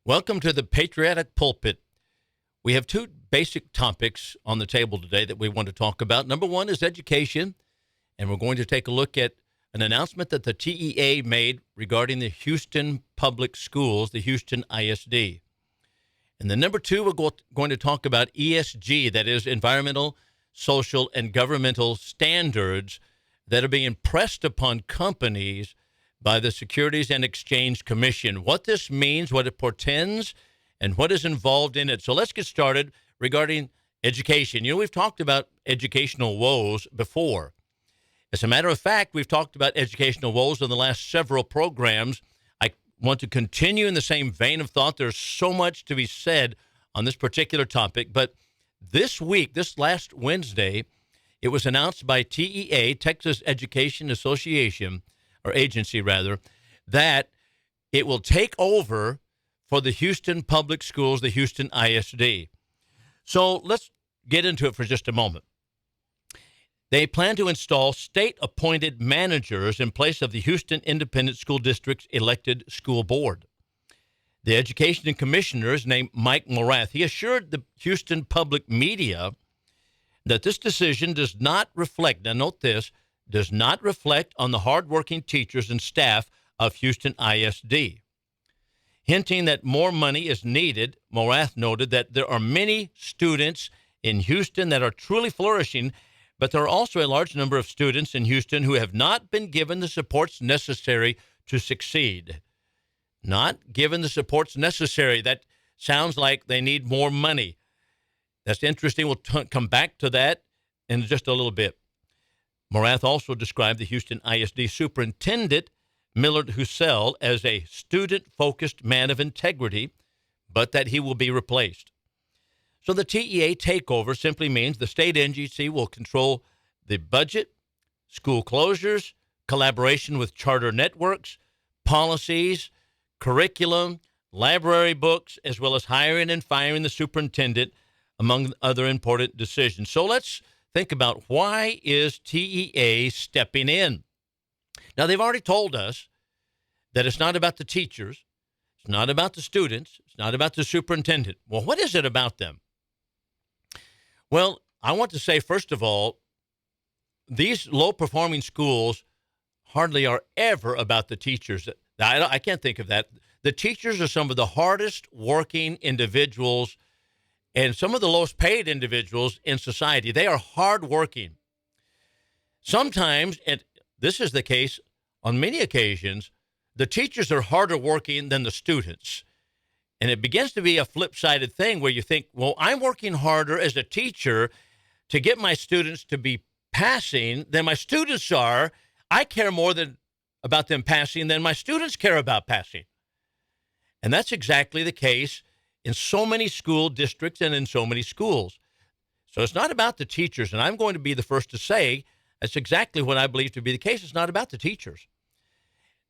Welcome to the Patriotic Pulpit. We have two basic topics on the table today that we want to talk about. Number one is education, and we're going to take a look at an announcement that the TEA made regarding the Houston Public Schools, the Houston ISD. And then number two, we're going to talk about ESG, that is environmental, social, and governmental standards that are being pressed upon companies by the Securities and Exchange Commission. What this means, what it portends, and what is involved in it. So let's get started regarding education. You know, we've talked about educational woes before. As a matter of fact, we've talked about educational woes in the last several programs. I want to continue in the same vein of thought. There's so much to be said on this particular topic. But this week, this last Wednesday, it was announced by TEA, Texas Education Association, or agency rather, that it will take over for the Houston Public Schools, the Houston ISD. So let's get into it for just a moment. They plan to install state-appointed managers in place of the Houston Independent School District's elected school board. The education commissioner is named Mike Morath. He assured the Houston public media that this decision does not reflect, now note this, does not reflect on the hardworking teachers and staff of Houston ISD. Hinting that more money is needed, Morath noted that there are many students in Houston that are truly flourishing, but there are also a large number of students in Houston who have not been given the supports necessary to succeed. Not given the supports necessary. That sounds like they need more money. That's interesting. We'll come back to that in just a little bit. Morath also described the Houston ISD superintendent, Millard Hussell, as a student-focused man of integrity, but that he will be replaced. So the TEA takeover simply means the state agency will control the budget, school closures, collaboration with charter networks, policies, curriculum, library books, as well as hiring and firing the superintendent, among other important decisions. So let's think about, why is TEA stepping in? Now, they've already told us that it's not about the teachers, it's not about the students, it's not about the superintendent. Well, what is it about them? Well, I want to say, first of all, these low-performing schools hardly are ever about the teachers. I can't think of that. The teachers are some of the hardest working individuals and some of the lowest paid individuals in society. They are hardworking. Sometimes, and this is the case on many occasions, the teachers are harder working than the students. And it begins to be a flip-sided thing where you think, well, I'm working harder as a teacher to get my students to be passing than my students are. I care more about them passing than my students care about passing. And that's exactly the case in so many school districts and in so many schools. So it's not about the teachers, and I'm going to be the first to say that's exactly what I believe to be the case. It's not about the teachers.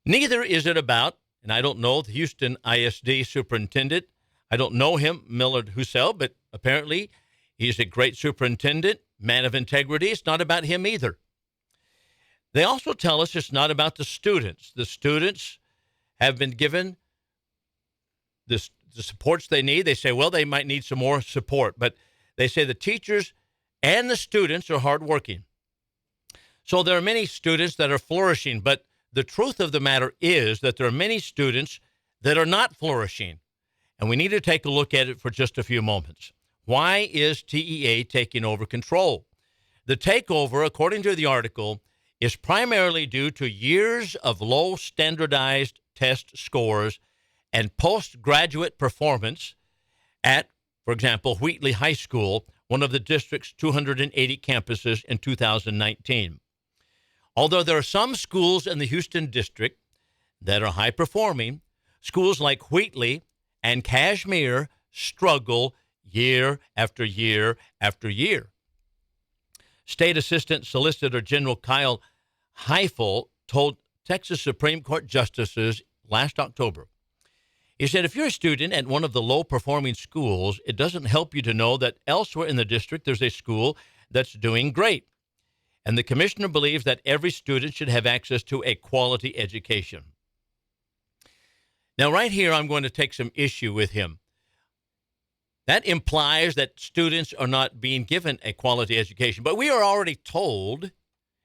Neither is it about, and I don't know the Houston ISD superintendent. I don't know him, Millard Hussell, but apparently he's a great superintendent, man of integrity. It's not about him either. They also tell us it's not about the students. The students have been given the supports they need. They say, well, they might need some more support, but they say the teachers and the students are hardworking. So there are many students that are flourishing, but the truth of the matter is that there are many students that are not flourishing, and we need to take a look at it for just a few moments. Why is TEA taking over control? The takeover, according to the article, is primarily due to years of low standardized test scores and postgraduate performance at, for example, Wheatley High School, one of the district's 280 campuses in 2019. Although there are some schools in the Houston district that are high-performing, schools like Wheatley and Kashmir struggle year after year after year. State Assistant Solicitor General Kyle Heifel told Texas Supreme Court justices last October, he said, if you're a student at one of the low-performing schools, it doesn't help you to know that elsewhere in the district there's a school that's doing great. And the commissioner believes that every student should have access to a quality education. Now, right here, I'm going to take some issue with him. That implies that students are not being given a quality education. But we are already told,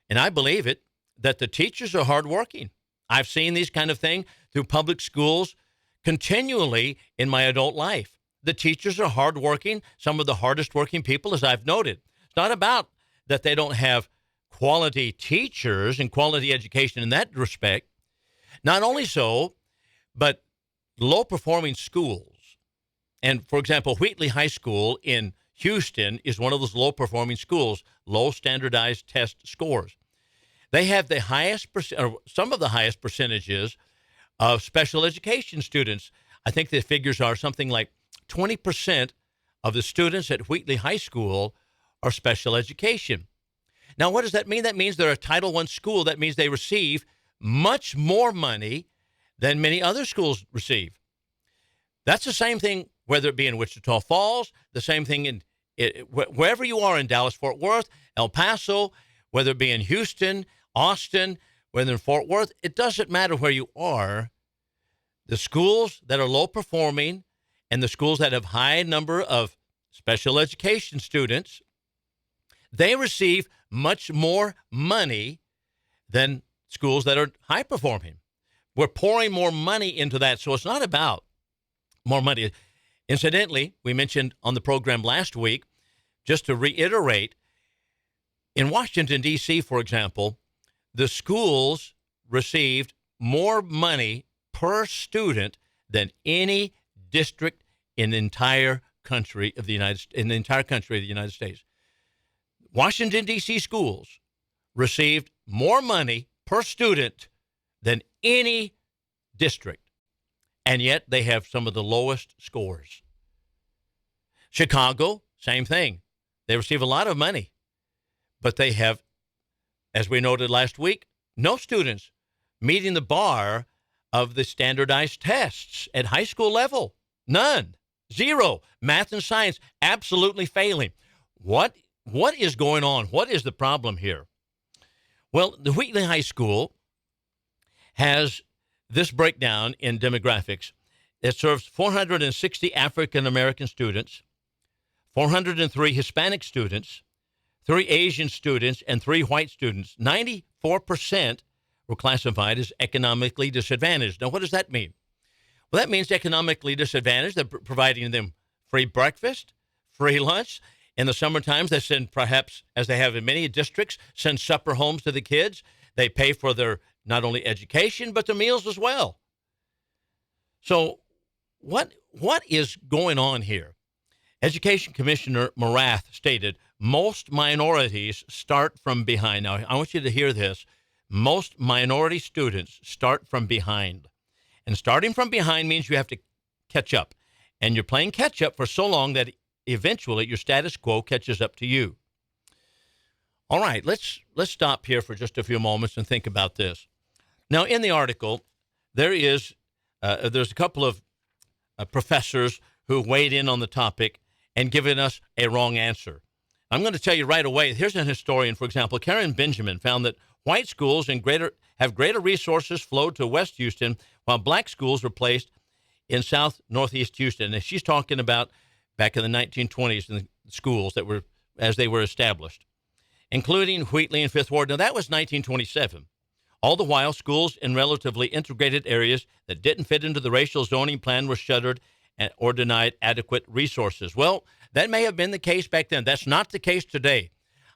and I believe it, that the teachers are hardworking. I've seen these kind of things through public schools continually in my adult life. The teachers are hardworking, some of the hardest working people, as I've noted. It's not about that they don't have quality teachers and quality education in that respect. Not only so, but low-performing schools. And, for example, Wheatley High School in Houston is one of those low-performing schools, low standardized test scores. They have the highest, or some of the highest percentages of special education students. I think the figures are something like 20% of the students at Wheatley High School are special education. Now, what does that mean? That means they're a Title I school. That means they receive much more money than many other schools receive. That's the same thing, whether it be in Wichita Falls, the same thing in wherever you are in Dallas, Fort Worth, El Paso, whether it be in Houston, Austin, whether in Fort Worth. It doesn't matter where you are. The schools that are low performing and the schools that have high number of special education students, they receive much more money than schools that are high performing. We're pouring more money into that. So it's not about more money. Incidentally, we mentioned on the program last week, just to reiterate, in Washington, D.C., for example, the schools received more money per student than any district in the entire country of the United States. Washington, D.C. schools received more money per student than any district, and yet they have some of the lowest scores. Chicago, same thing. They receive a lot of money, but they have, as we noted last week, no students meeting the bar of the standardized tests at high school level. None. Zero. Math and science absolutely failing. What is going on? What is the problem here? Well, the Wheatley High School has this breakdown in demographics. It serves 460 African-American students, 403 Hispanic students, 3 Asian students, and 3 white students. 94% were classified as economically disadvantaged. Now, what does that mean? Well, that means economically disadvantaged. They're providing them free breakfast, free lunch. In the summer times, they send, perhaps, as they have in many districts, send supper homes to the kids. They pay for their not only education, but their meals as well. So what is going on here? Education Commissioner Morath stated, most minorities start from behind. Now, I want you to hear this. Most minority students start from behind. And starting from behind means you have to catch up. And you're playing catch up for so long that eventually your status quo catches up to you. All right, let's stop here for just a few moments and think about this. Now, in the article, there's a couple of professors who weighed in on the topic and given us a wrong answer. I'm going to tell you right away. Here's an historian, for example. Karen Benjamin found that white schools have greater resources flowed to West Houston, while black schools were placed in South Northeast Houston. And she's talking about back in the 1920s in the schools that were as they were established, including Wheatley and Fifth Ward. Now, that was 1927. All the while, schools in relatively integrated areas that didn't fit into the racial zoning plan were shuttered or denied adequate resources. Well, that may have been the case back then. That's not the case today.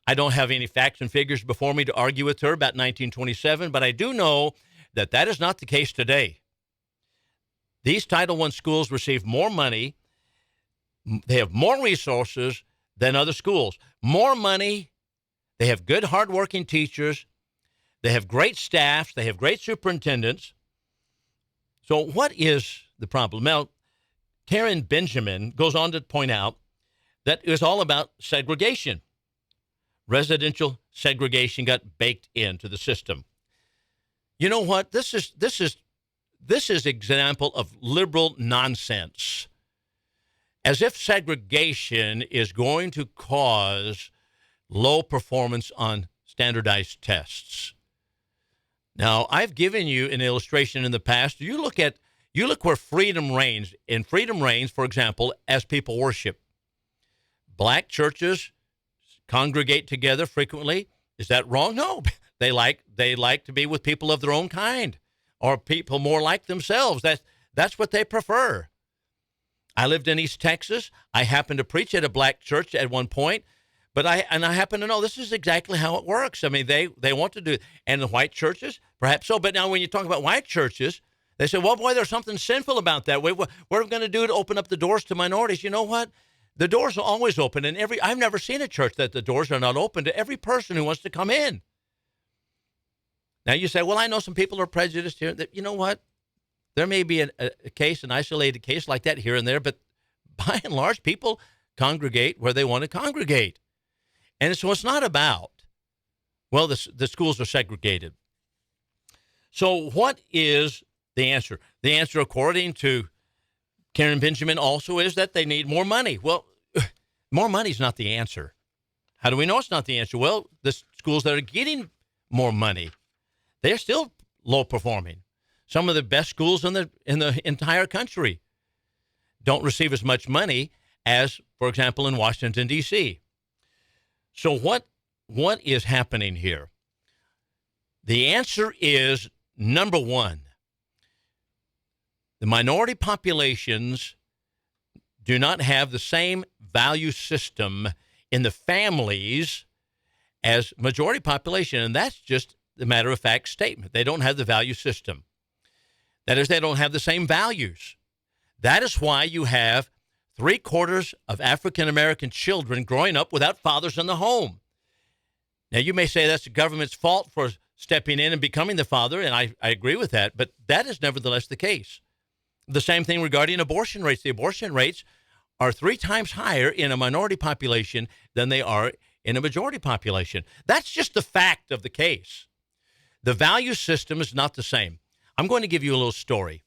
I don't have any facts and figures before me to argue with her about 1927, but I do know that that is not the case today. These Title I schools receive more money. They have more resources than other schools. More money. They have good, hardworking teachers. They have great staffs. They have great superintendents. So what is the problem? Now, Karen Benjamin goes on to point out that it was all about segregation. Residential segregation got baked into the system. You know what? This is example of liberal nonsense. As if segregation is going to cause low performance on standardized tests. Now, I've given you an illustration in the past. You look at You look where freedom reigns. And freedom reigns, for example, as people worship. Black churches congregate together frequently. Is that wrong? No. They like to be with people of their own kind or people more like themselves. That's what they prefer. I lived in East Texas. I happened to preach at a black church at one point, but I happen to know this is exactly how it works. I mean, they want to do it. And the white churches, perhaps so. But now when you talk about white churches, they say, well, boy, there's something sinful about that. What are we going to do to open up the doors to minorities? You know what? The doors are always open. And I've never seen a church that the doors are not open to every person who wants to come in. Now you say, well, I know some people are prejudiced here. You know what? There may be a case, an isolated case like that here and there, but by and large, people congregate where they want to congregate. And so it's not about, well, the schools are segregated. So what is the answer? The answer, according to Karen Benjamin, also is that they need more money. Well, more money is not the answer. How do we know it's not the answer? Well, the schools that are getting more money, they're still low performing. Some of the best schools in the entire country don't receive as much money as, for example, in Washington, D.C. So what is happening here? The answer is, number one, the minority populations do not have the same value system in the families as majority population, and that's just the matter-of-fact statement. They don't have the value system. That is, they don't have the same values. That is why you have 3/4 of African-American children growing up without fathers in the home. Now, you may say that's the government's fault for stepping in and becoming the father, and I agree with that, but that is nevertheless the case. The same thing regarding abortion rates. The abortion rates are 3 times higher in a minority population than they are in a majority population. That's just the fact of the case. The value system is not the same. I'm going to give you a little story.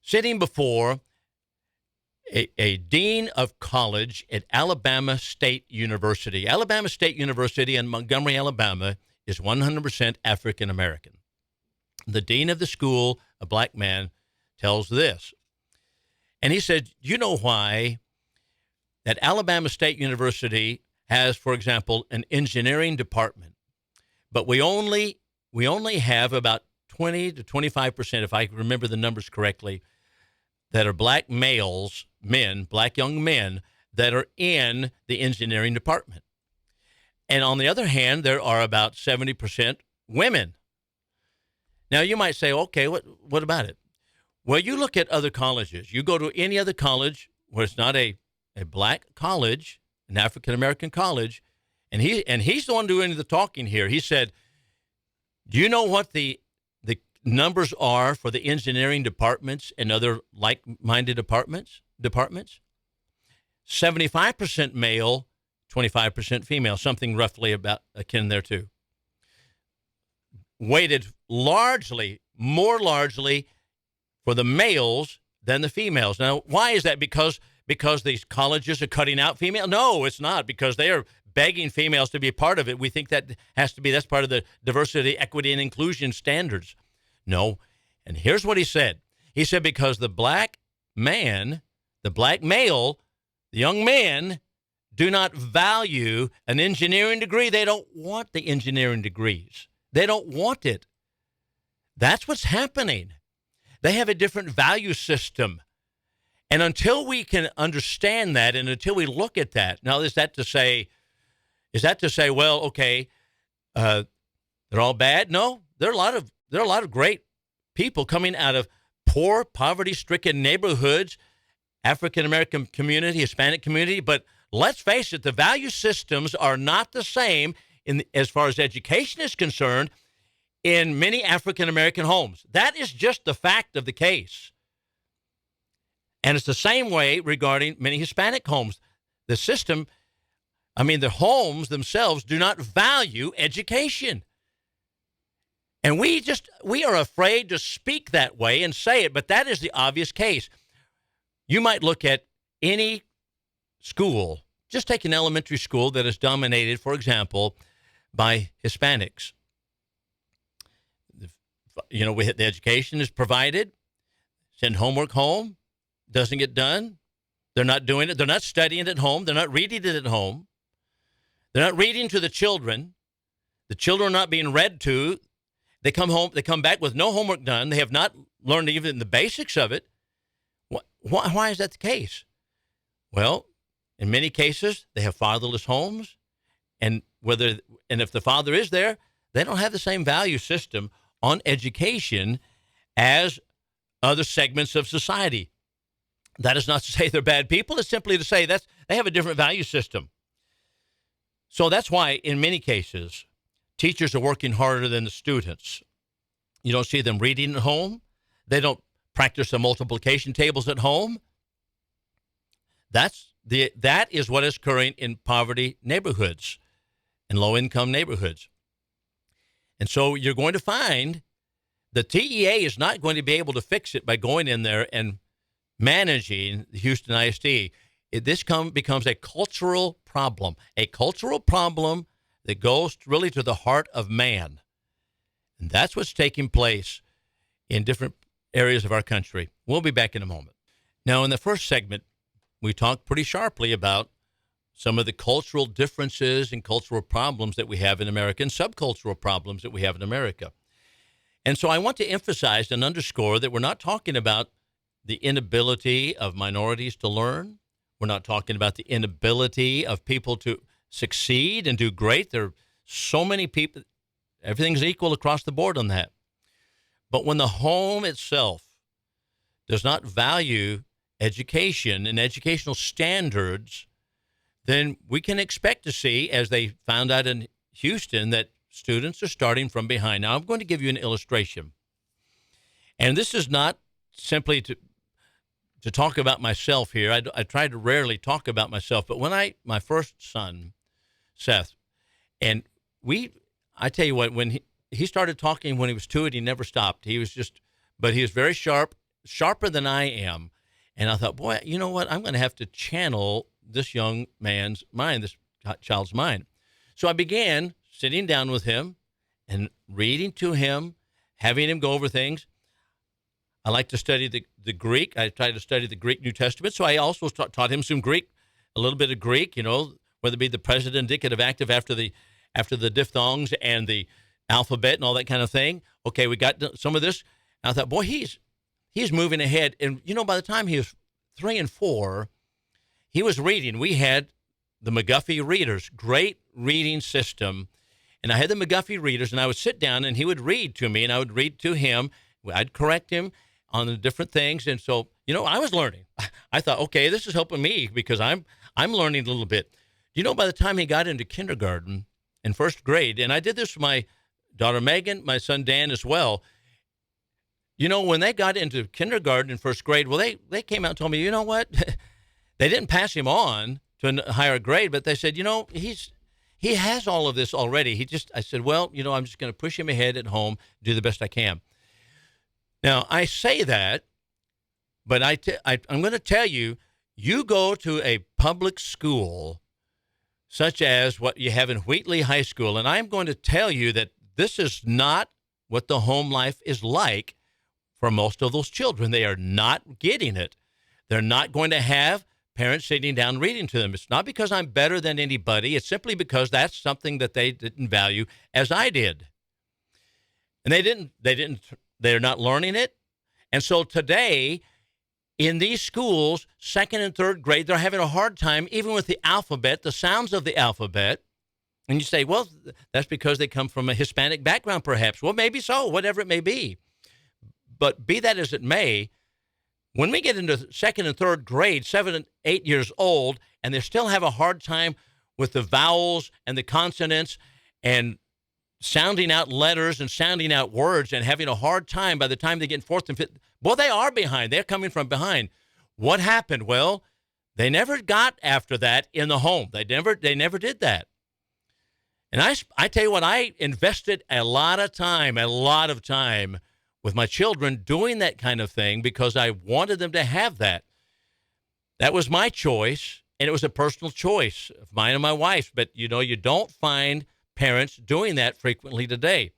Sitting before a dean of college at Alabama State University. Alabama State University in Montgomery, Alabama, is 100% African American. The dean of the school, a black man, tells this. And he said, you know why that Alabama State University has, for example, an engineering department, but we only have about 20 to 25%, if I remember the numbers correctly, that are black males, black young men, that are in the engineering department. And on the other hand, there are about 70% women. Now, you might say, okay, what about it? Well, you look at other colleges. You go to any other college where it's not a black college, an African-American college, and he's the one doing the talking here. He said, do you know what the numbers are for the engineering departments and other like-minded departments? 75% male, 25% female, something roughly about akin there too. Weighted more largely for the males than the females. Now, why is that? Because these colleges are cutting out female? No, it's not, because they are begging females to be a part of it. We think that's part of the diversity, equity, and inclusion standards. No. And here's what he said. He said, because the black male, the young men, do not value an engineering degree. They don't want the engineering degrees. They don't want it. That's what's happening. They have a different value system. And until we can understand that, and until we look at that, now is that to say, well, okay, they're all bad? No, there are a lot of great people coming out of poor, poverty-stricken neighborhoods, African-American community, Hispanic community. But let's face it, the value systems are not the same as far as education is concerned in many African-American homes. That is just the fact of the case. And it's the same way regarding many Hispanic homes. The system, the homes themselves do not value education. And we are afraid to speak that way and say it, but that is the obvious case. You might look at any school, just take an elementary school that is dominated, for example, by Hispanics. The education is provided. send homework home, doesn't get done. They're not doing it. They're not studying it at home. They're not reading it at home. They're not reading to the children. The children are not being read to. They come home. They come back with no homework done. They have not learned even the basics of it. Why is that the case? Well, in many cases, they have fatherless homes, and if the father is there, they don't have the same value system on education as other segments of society. That is not to say they're bad people. It's simply to say they have a different value system. So that's why, in many cases, teachers are working harder than the students. You don't see them reading at home. They don't practice the multiplication tables at home. That is what is occurring in poverty neighborhoods and low-income neighborhoods. And so you're going to find the TEA is not going to be able to fix it by going in there and managing the Houston ISD. This becomes a cultural problem that goes really to the heart of man. And that's what's taking place in different areas of our country. We'll be back in a moment. Now, in the first segment, we talked pretty sharply about some of the cultural differences and cultural problems that we have in America and subcultural problems that we have in America. And so I want to emphasize and underscore that we're not talking about the inability of minorities to learn. We're not talking about the inability of people to succeed and do great. There are so many people. Everything's equal across the board on that. But when the home itself does not value education and educational standards, then we can expect to see, as they found out in Houston, that students are starting from behind. Now, I'm going to give you an illustration. And this is not simply to talk about myself here. I try to rarely talk about myself. But when my first son, Seth, and I tell you what, when he started talking when he was 2 and he never stopped. But he was very sharp, sharper than I am. And I thought, boy, you know what? I'm going to have to channel this young man's mind, this child's mind. So I began sitting down with him and reading to him, having him go over things. I like to study the Greek. I try to study the Greek New Testament. So I also taught him some Greek, a little bit of Greek, whether it be the present indicative active after the diphthongs and the alphabet and all that kind of thing. Okay, we got some of this. And I thought, boy, he's moving ahead. And, by the time he was 3 and 4, he was reading. We had the McGuffey readers, great reading system. And I had the McGuffey readers, and I would sit down, and he would read to me, and I would read to him. I'd correct him on the different things. And so, I was learning. I thought, okay, this is helping me because I'm learning a little bit. By the time he got into kindergarten in first grade, and I did this with my daughter Megan, my son Dan as well, when they got into kindergarten in first grade, well, they came out and told me, you know what? They didn't pass him on to a higher grade, but they said, he has all of this already. I said, well, I'm just going to push him ahead at home, do the best I can. Now, I say that, but I'm going to tell you, you go to a public school such as what you have in Wheatley High School, and I'm going to tell you that this is not what the home life is like for most of those children. They are not getting it. They're not going to have parents sitting down reading to them. It's not because I'm better than anybody. It's simply because that's something that they didn't value as I did. And they're not learning it. And so today, in these schools, 2nd and 3rd grade, they're having a hard time even with the alphabet, the sounds of the alphabet. And you say, well, that's because they come from a Hispanic background, perhaps. Well, maybe so, whatever it may be. But be that as it may, when we get into 2nd and 3rd grade, 7 and 8 years old, and they still have a hard time with the vowels and the consonants and sounding out letters and sounding out words and having a hard time by the time they get in 4th and 5th, well, they are behind. They're coming from behind. What happened? Well, they never got after that in the home. They never did that. And I tell you what, I invested a lot of time with my children doing that kind of thing because I wanted them to have that. That was my choice, and it was a personal choice of mine and my wife's. But, you don't find parents doing that frequently today.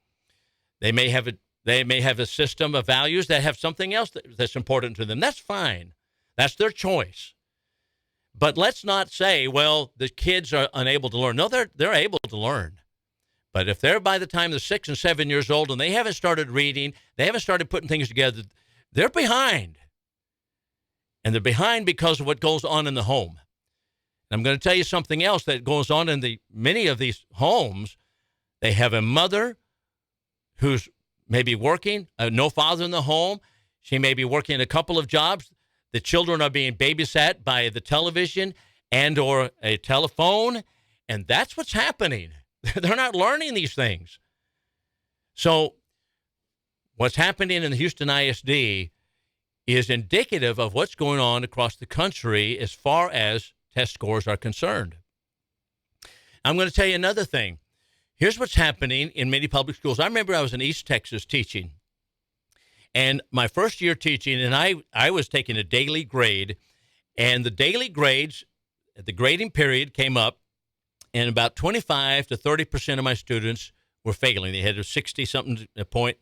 They may have They may have a system of values that have something else that's important to them. That's fine. That's their choice. But let's not say, well, the kids are unable to learn. No, they're able to learn. But if they're by the time they're 6 and 7 years old and they haven't started reading, they haven't started putting things together, they're behind. And they're behind because of what goes on in the home. And I'm going to tell you something else that goes on in many of these homes. They have a mother who's maybe working, no father in the home. She may be working a couple of jobs. The children are being babysat by the television and or a telephone, and that's what's happening. They're not learning these things. So what's happening in the Houston ISD is indicative of what's going on across the country as far as test scores are concerned. I'm going to tell you another thing. Here's what's happening in many public schools. I remember I was in East Texas teaching. And my first year teaching, and I was taking a daily grade, and the daily grades at the grading period came up, and about 25 to 30% of my students were failing. They had a 60-something point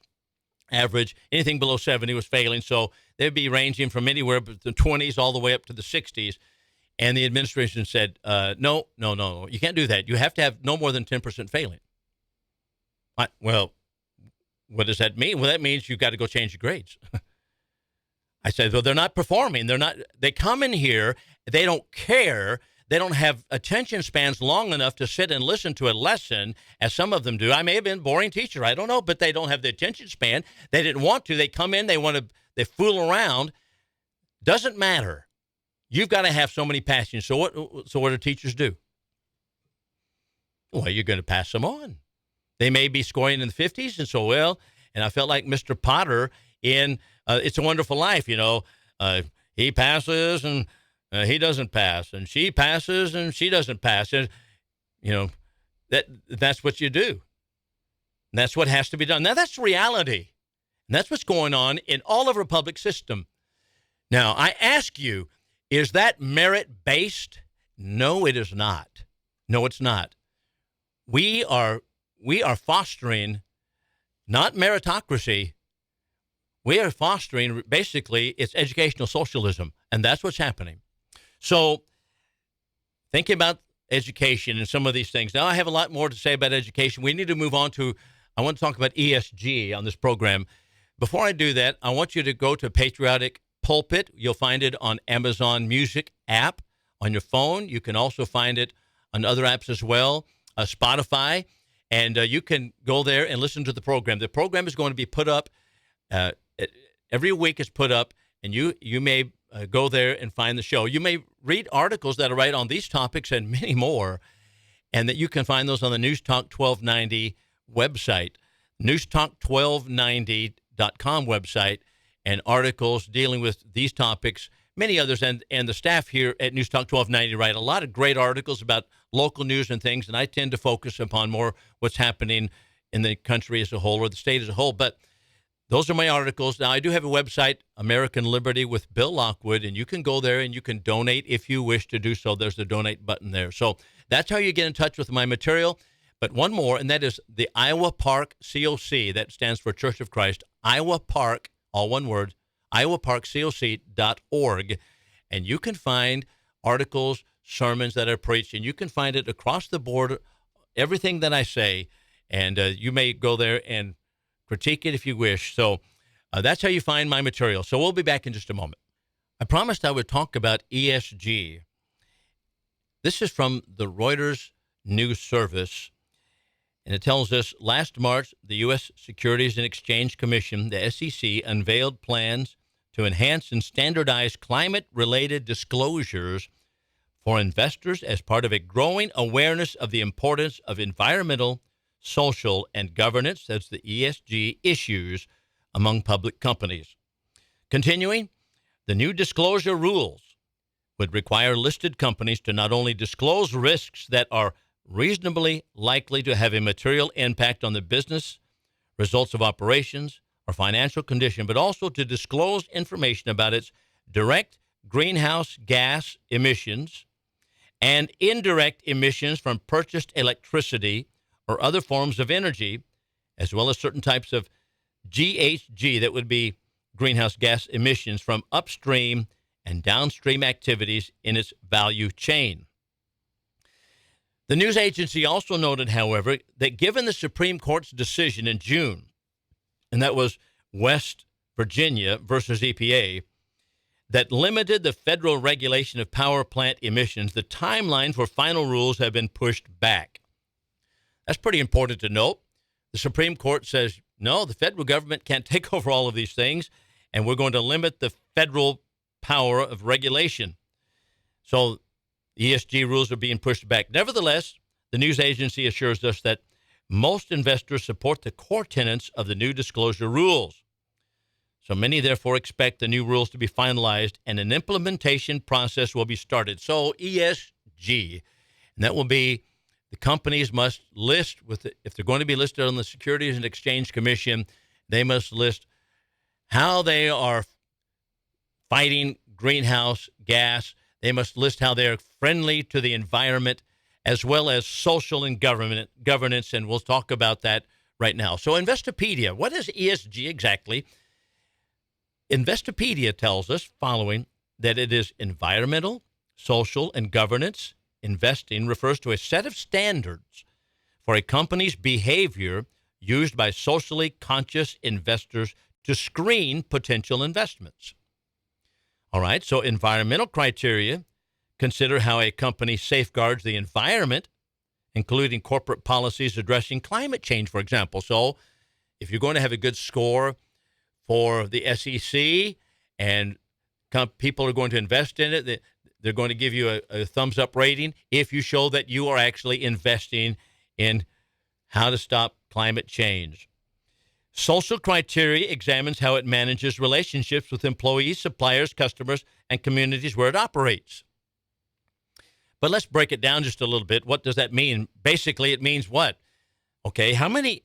average. Anything below 70 was failing, so they'd be ranging from anywhere from the 20s all the way up to the 60s. And the administration said, no, you can't do that. You have to have no more than 10% failing. Well, what does that mean? Well, that means you've got to go change your grades. I said, well, they're not performing. They come in here, they don't care. They don't have attention spans long enough to sit and listen to a lesson, as some of them do. I may have been a boring teacher. I don't know, but they don't have the attention span. They didn't want to. They come in, they fool around. Doesn't matter. You've got to have so many passings. So what do teachers do? Well, you're going to pass them on. They may be scoring in the 50s, and I felt like Mr. Potter in It's a Wonderful Life, he passes and he doesn't pass, and she passes and she doesn't pass. And, that's what you do. And that's what has to be done. Now, that's reality. And that's what's going on in all of our public system. Now, I ask you, is that merit-based? No, it is not. No, it's not. We are fostering not meritocracy. We are fostering, basically, it's educational socialism, and that's what's happening. So thinking about education and some of these things. Now, I have a lot more to say about education. We need to move on I want to talk about ESG on this program. Before I do that, I want you to go to Patriotic Pulpit. You'll find it on Amazon Music app on your phone. You can also find it on other apps as well, Spotify. And you can go there and listen to the program. The program is going to be put up every week. It's put up, and you may go there and find the show. You may read articles that are right on these topics and many more, and that you can find those on the News Talk 1290 website, newstalk1290.com website, and articles dealing with these topics, many others, and the staff here at News Talk 1290 write a lot of great articles about local news and things, and I tend to focus upon more what's happening in the country as a whole or the state as a whole. But those are my articles. Now, I do have a website, American Liberty with Bill Lockwood, and you can go there and you can donate if you wish to do so. There's the donate button there. So that's how you get in touch with my material. But one more, and that is the Iowa Park COC. That stands for Church of Christ. Iowa Park, all one word, iowaparkcoc.org. And you can find articles, sermons that are preached, and you can find it across the board, everything that I say. And you may go there and critique it if you wish. So that's how you find my material. So we'll be back in just a moment. I promised I would talk about ESG. This is from the Reuters News Service, and it tells us last March, the U.S. Securities and Exchange Commission, the SEC, unveiled plans to enhance and standardize climate-related disclosures for investors as part of a growing awareness of the importance of environmental, social, and governance, that's the ESG issues, among public companies. Continuing, the new disclosure rules would require listed companies to not only disclose risks that are reasonably likely to have a material impact on the business, results of operations, or financial condition, but also to disclose information about its direct greenhouse gas emissions and indirect emissions from purchased electricity or other forms of energy, as well as certain types of GHG, that would be greenhouse gas emissions from upstream and downstream activities in its value chain. The news agency also noted, however, that given the Supreme Court's decision in June, and that was West Virginia versus EPA, that limited the federal regulation of power plant emissions, the timeline for final rules have been pushed back. That's pretty important to note. The Supreme Court says, no, the federal government can't take over all of these things, and we're going to limit the federal power of regulation. So ESG rules are being pushed back. Nevertheless, the news agency assures us that most investors support the core tenets of the new disclosure rules. So many, therefore, expect the new rules to be finalized and an implementation process will be started. So ESG, and that will be the companies must list, if they're going to be listed on the Securities and Exchange Commission, they must list how they are fighting greenhouse gas. They must list how they are friendly to the environment, as well as social and governance, and we'll talk about that right now. So Investopedia, what is ESG exactly? Investopedia tells us following that it is environmental, social, and governance. Investing refers to a set of standards for a company's behavior used by socially conscious investors to screen potential investments. All right, so environmental criteria consider how a company safeguards the environment, including corporate policies addressing climate change, for example. So if you're going to have a good score for the SEC and people are going to invest in it, they're going to give you a thumbs-up rating if you show that you are actually investing in how to stop climate change. Social criteria examines how it manages relationships with employees, suppliers, customers, and communities where it operates. But let's break it down just a little bit. What does that mean? Basically, it means what? Okay, how many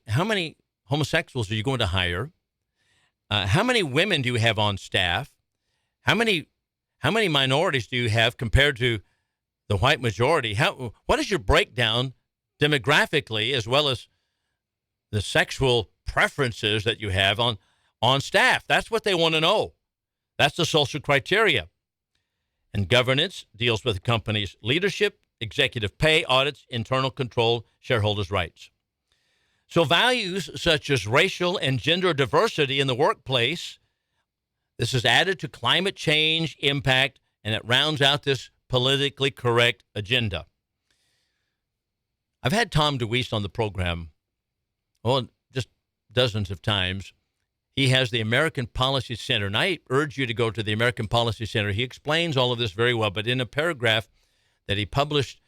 homosexuals are you going to hire? How many women do you have on staff? How many minorities do you have compared to the white majority? What is your breakdown demographically, as well as the sexual preferences that you have on staff? That's what they want to know. That's the social criteria. And governance deals with the company's leadership, executive pay, audits, internal control, shareholders' rights. So values such as racial and gender diversity in the workplace, this is added to climate change impact, and it rounds out this politically correct agenda. I've had Tom DeWeese on the program, just dozens of times. He has the American Policy Center, and I urge you to go to the American Policy Center. He explains all of this very well, but in a paragraph that he published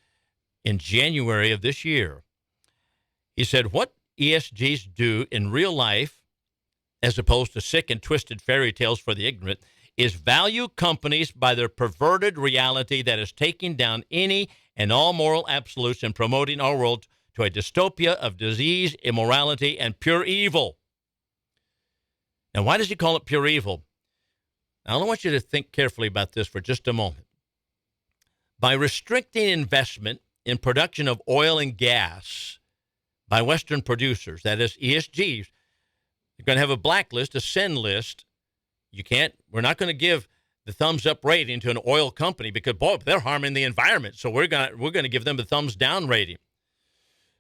in January of this year, he said, what ESGs do in real life, as opposed to sick and twisted fairy tales for the ignorant, is value companies by their perverted reality that is taking down any and all moral absolutes and promoting our world to a dystopia of disease, immorality, and pure evil. Now, why does he call it pure evil? Now, I want you to think carefully about this for just a moment. By restricting investment in production of oil and gas by Western producers, that is ESGs, you're going to have a blacklist, a sin list. We're not going to give the thumbs up rating to an oil company because, boy, they're harming the environment. So we're going to give them a thumbs down rating.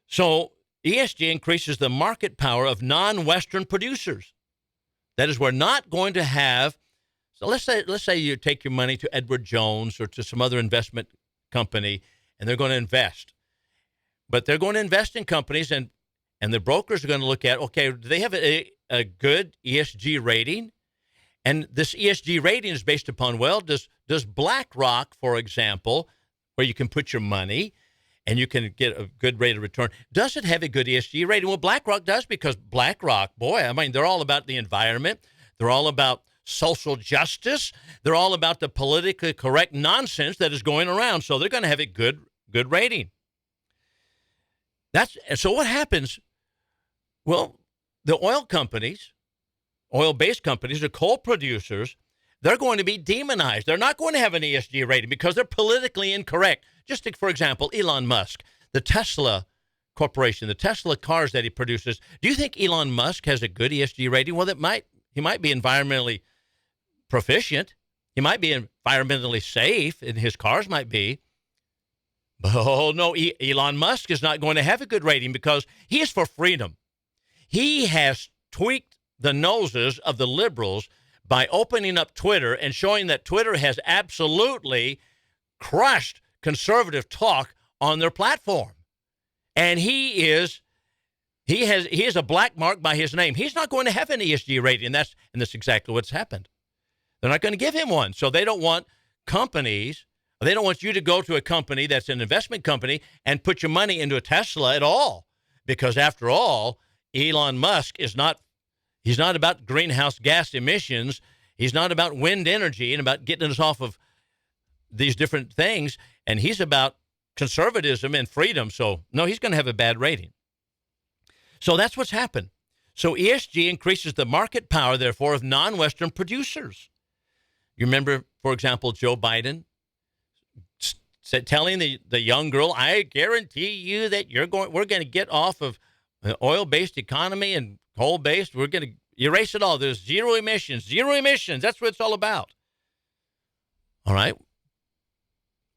So ESG increases the market power of non-Western producers. That is, we're not going to have. So let's say you take your money to Edward Jones or to some other investment company, and they're going to invest. But they're going to invest in companies, and the brokers are going to look at, okay, do they have a good ESG rating? And this ESG rating is based upon, well, does BlackRock, for example, where you can put your money and you can get a good rate of return, does it have a good ESG rating? Well, BlackRock does, because BlackRock, boy, I mean, they're all about the environment. They're all about social justice. They're all about the politically correct nonsense that is going around. So they're going to have a good rating. So what happens? Well, the oil companies, oil-based companies, the coal producers, they're going to be demonized. They're not going to have an ESG rating because they're politically incorrect. Just take, for example, Elon Musk, the Tesla corporation, the Tesla cars that he produces, do you think Elon Musk has a good ESG rating? Well, he might be environmentally proficient. He might be environmentally safe, and his cars might be. But, oh, no, Elon Musk is not going to have a good rating because he is for freedom. He has tweaked the noses of the liberals by opening up Twitter and showing that Twitter has absolutely crushed conservative talk on their platform. And he is a black mark by his name. He's not going to have an ESG rating, and that's exactly what's happened. They're not going to give him one. So they don't want they don't want you to go to a company that's an investment company and put your money into a Tesla at all. Because after all, Elon Musk he's not about greenhouse gas emissions. He's not about wind energy and about getting us off of these different things. And he's about conservatism and freedom. So, no, he's going to have a bad rating. So that's what's happened. So ESG increases the market power, therefore, of non-Western producers. You remember, for example, Joe Biden telling the young girl, I guarantee you that we're going to get off of an oil-based economy and coal-based. We're going to erase it all. There's zero emissions. That's what it's all about. All right.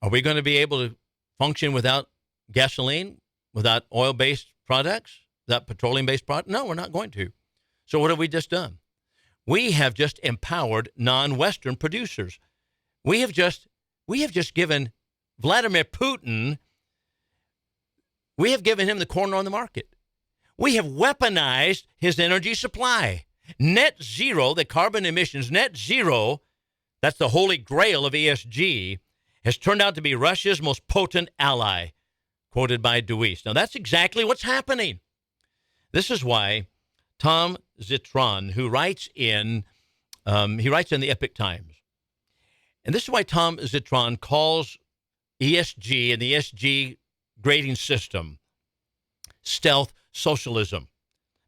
Are we going to be able to function without gasoline, without oil-based products, without petroleum-based products? No, we're not going to. So what have we just done? We have just empowered non-Western producers. We have just given Vladimir Putin, we have given him the corner on the market. We have weaponized his energy supply. Net zero, the carbon emissions, net zero, that's the holy grail of ESG, has turned out to be Russia's most potent ally, quoted by Dewey. Now, that's exactly what's happening. This is why Tom Zitron, who writes in the Epoch Times, and this is why Tom Zitron calls ESG and the ESG grading system stealth socialism,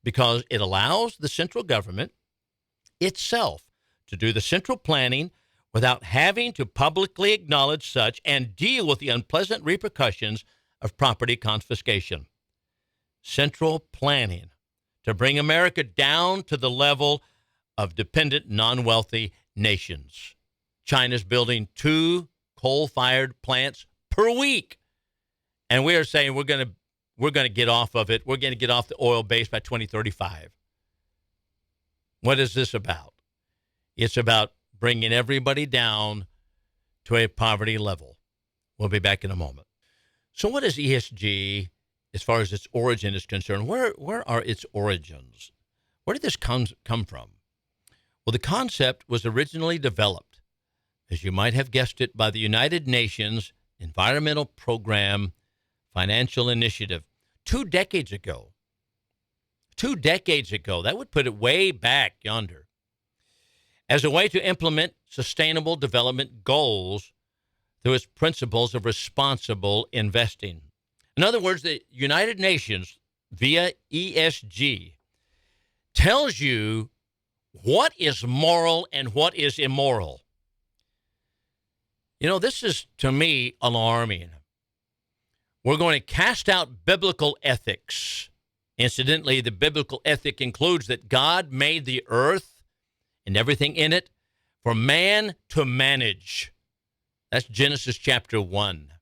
because it allows the central government itself to do the central planning without having to publicly acknowledge such and deal with the unpleasant repercussions of property confiscation. Central planning to bring America down to the level of dependent, non-wealthy nations. China's building 2 coal-fired plants per week, and we are saying we're going to get off of it. We're going to get off the oil base by 2035. What is this about? It's about bringing everybody down to a poverty level. We'll be back in a moment. So what is ESG as far as its origin is concerned? Where are its origins? Where did this come from? Well, the concept was originally developed, as you might have guessed it, by the United Nations Environmental Program Financial Initiative 2 decades ago. 2 decades ago. That would put it way back yonder. As a way to implement sustainable development goals through its principles of responsible investing. In other words, the United Nations, via ESG, tells you what is moral and what is immoral. You know, this is, to me, alarming. We're going to cast out biblical ethics. Incidentally, the biblical ethic includes that God made the earth and everything in it for man to manage. That's Genesis chapter 1.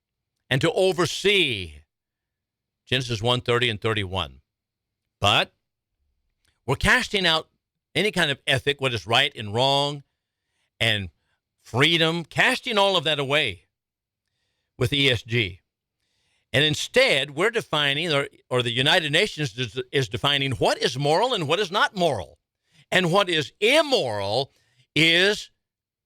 And to oversee. Genesis 1:30 and 31. But we're casting out any kind of ethic, what is right and wrong, and freedom, casting all of that away with ESG. And instead, we're defining, or the United Nations is defining what is moral and what is not moral. And what is immoral is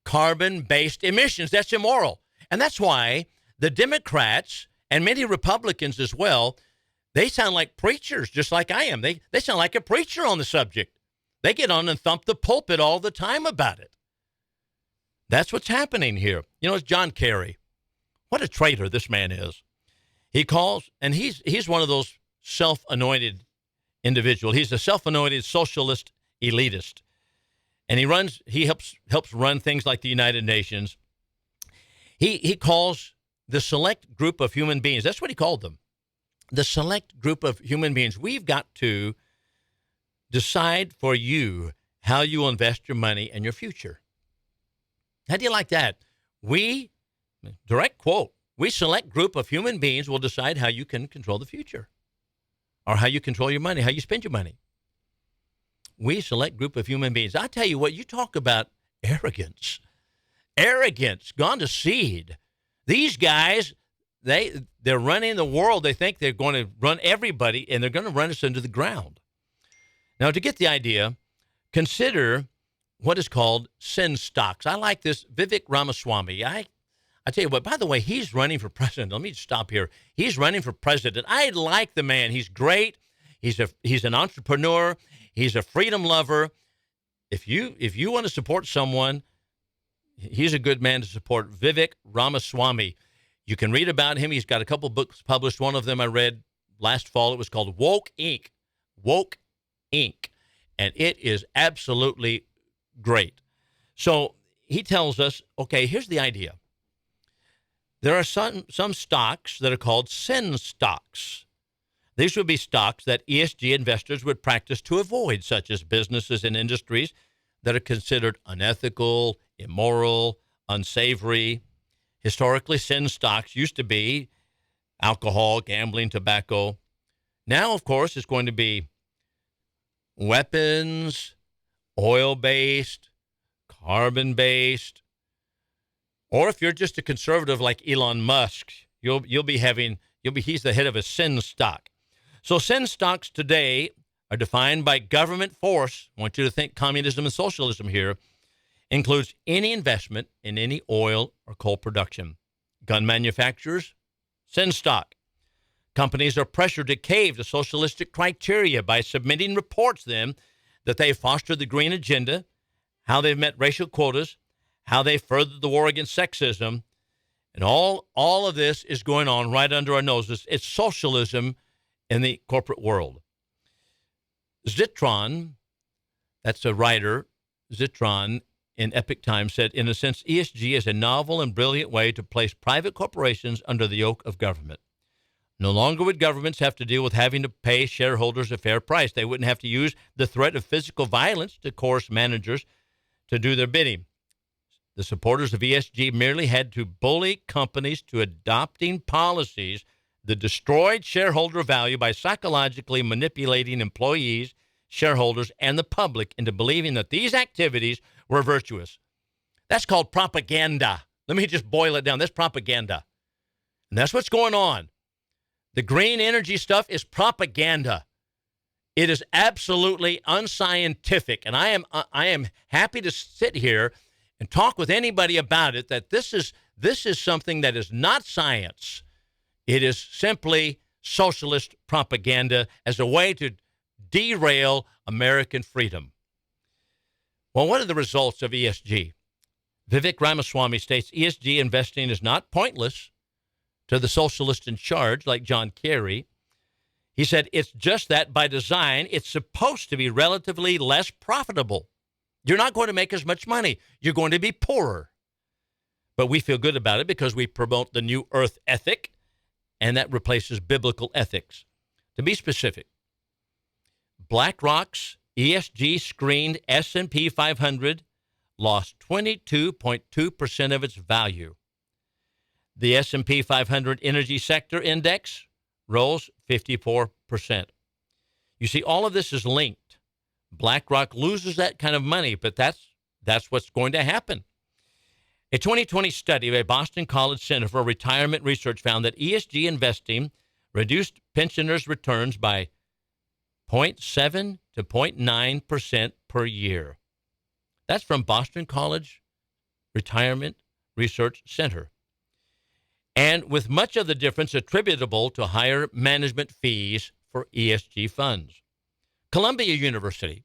carbon-based emissions. That's immoral. And that's why the Democrats and many Republicans as well, they sound like preachers, just like I am. They sound like a preacher on the subject. They get on and thump the pulpit all the time about it. That's what's happening here. You know, it's John Kerry. What a traitor this man is. He calls, and he's one of those self-anointed individuals. He's a self-anointed socialist elitist. And he helps run things like the United Nations. He calls the select group of human beings, that's what he called them. the select group of human beings. We've got to decide for you how you will invest your money and your future. How do you like that? We, direct quote, we select group of human beings will decide how you can control the future or how you control your money, how you spend your money. We select group of human beings. I tell you what, you talk about arrogance. Arrogance gone to seed. These guys, they're running the world. They think they're going to run everybody, and they're going to run us into the ground. Now, to get the idea, consider what is called sin stocks. I like this. Vivek Ramaswamy. I tell you what, by the way, he's running for president. Let me stop here. He's running for president. I like the man. He's great. He's an entrepreneur. He's a freedom lover. If you want to support someone, he's a good man to support. Vivek Ramaswamy. You can read about him. He's got a couple books published. One of them I read last fall. It was called Woke Inc. Woke Inc. And it is absolutely great. So he tells us, okay, here's the idea. There are some stocks that are called sin stocks. These would be stocks that ESG investors would practice to avoid, such as businesses and industries that are considered unethical, immoral, unsavory. Historically, sin stocks used to be alcohol, gambling, tobacco. Now, of course, it's going to be weapons, oil-based, carbon-based, or if you're just a conservative like Elon Musk, he's the head of a sin stock. So sin stocks today are defined by government force. I want you to think communism and socialism here. Includes any investment in any oil or coal production. Gun manufacturers, sin stock. Companies are pressured to cave to socialistic criteria by submitting reports then that they foster the green agenda, how they've met racial quotas, how they furthered the war against sexism, and all of this is going on right under our noses. It's socialism in the corporate world. Zitron, that's a writer, Zitron, in Epic Times said, in a sense, ESG is a novel and brilliant way to place private corporations under the yoke of government. No longer would governments have to deal with having to pay shareholders a fair price. They wouldn't have to use the threat of physical violence to coerce managers to do their bidding. The supporters of ESG merely had to bully companies to adopting policies that destroyed shareholder value by psychologically manipulating employees, shareholders, and the public into believing that these activities were virtuous. That's called propaganda. Let me just boil it down. That's propaganda. And that's what's going on. The green energy stuff is propaganda. It is absolutely unscientific. And I am happy to sit here and talk with anybody about it, that this is something that is not science. It is simply socialist propaganda as a way to derail American freedom. Well, what are the results of ESG? Vivek Ramaswamy states ESG investing is not pointless to the socialist in charge like John Kerry. He said it's just that by design, it's supposed to be relatively less profitable. You're not going to make as much money. You're going to be poorer. But we feel good about it because we promote the new earth ethic, and that replaces biblical ethics. To be specific, BlackRock's ESG screened S&P 500 lost 22.2% of its value. The S&P 500 Energy Sector Index rose 54%. You see, all of this is linked. BlackRock loses that kind of money, but that's what's going to happen. A 2020 study by Boston College Center for Retirement Research found that ESG investing reduced pensioners' returns by 0.7 to 0.9% per year. That's from Boston College Retirement Research Center. And with much of the difference attributable to higher management fees for ESG funds. Columbia University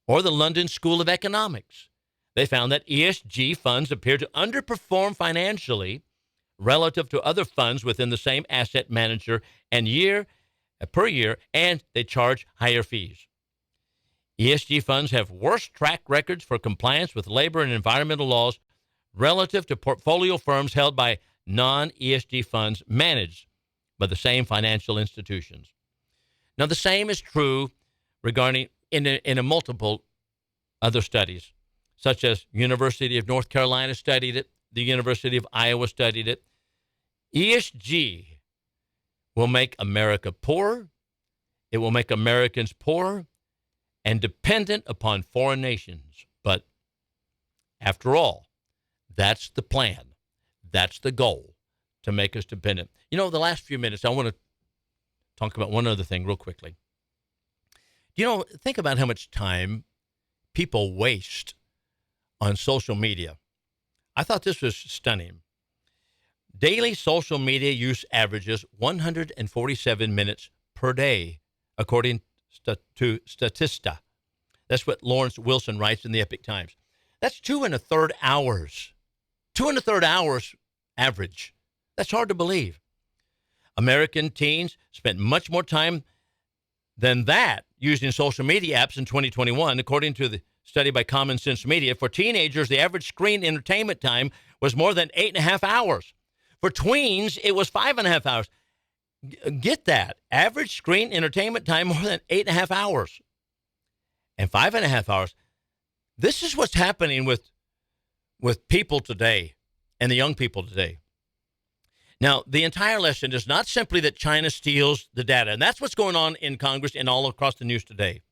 or the London School of Economics, they found that ESG funds appear to underperform financially relative to other funds within the same asset manager and per year, and they charge higher fees. ESG funds have worse track records for compliance with labor and environmental laws relative to portfolio firms held by non-ESG funds managed by the same financial institutions. Now, the same is true regarding in a multiple other studies, such as University of North Carolina studied it, the University of Iowa studied it. ESG will make America poorer. It will make Americans poorer and dependent upon foreign nations. But after all, that's the plan. That's the goal, to make us dependent. You know, the last few minutes, I want to talk about one other thing real quickly. You know, think about how much time people waste on social media. I thought this was stunning. Daily social media use averages 147 minutes per day, according to Statista. That's what Lawrence Wilson writes in the Epic Times. That's 2.25 hours. 2.25 hours average. That's hard to believe. American teens spent much more time than that using social media apps in 2021, according to the study by Common Sense Media. For teenagers, the average screen entertainment time was more than 8.5 hours. For tweens, it was 5.5 hours. Get that. Average screen entertainment time more than 8.5 hours. And 5.5 hours. This is what's happening with people today and the young people today. Now, the entire lesson is not simply that China steals the data, and that's what's going on in Congress and all across the news today.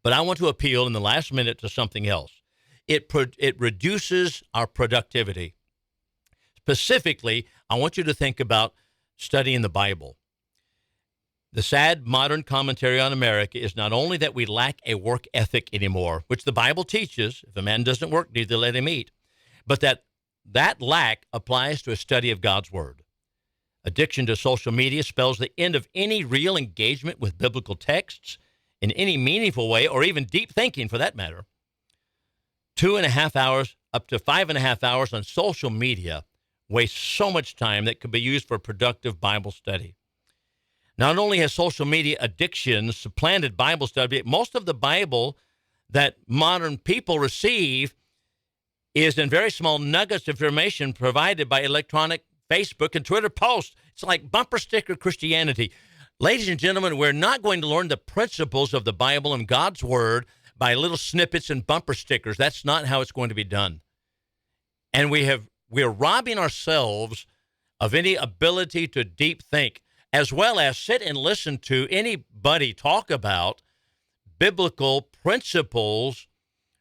But I want to appeal in the last minute to something else. It reduces our productivity. Specifically, I want you to think about studying the Bible. The sad modern commentary on America is not only that we lack a work ethic anymore, which the Bible teaches, if a man doesn't work, neither let him eat, but that lack applies to a study of God's Word. Addiction to social media spells the end of any real engagement with biblical texts in any meaningful way, or even deep thinking for that matter. 2.5 hours up to 5.5 hours on social media waste so much time that could be used for productive Bible study. Not only has social media addiction supplanted Bible study, but most of the Bible that modern people receive is in very small nuggets of information provided by electronic Facebook and Twitter posts. It's like bumper sticker Christianity. Ladies and gentlemen, we're not going to learn the principles of the Bible and God's Word by little snippets and bumper stickers. That's not how it's going to be done. And we're robbing ourselves of any ability to deep think, as well as sit and listen to anybody talk about biblical principles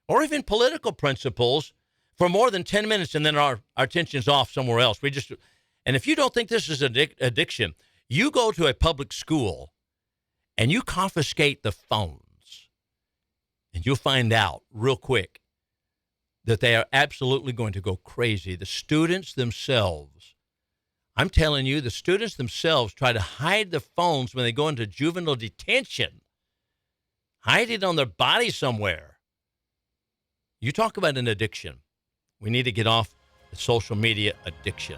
or even political principles for more than 10 minutes, and then our attention's off somewhere else. And if you don't think this is addiction, you go to a public school and you confiscate the phones, and you'll find out real quick that they are absolutely going to go crazy. The students themselves, I'm telling you, the students themselves try to hide the phones when they go into juvenile detention. Hide it on their body somewhere. You talk about an addiction. We need to get off the social media addiction.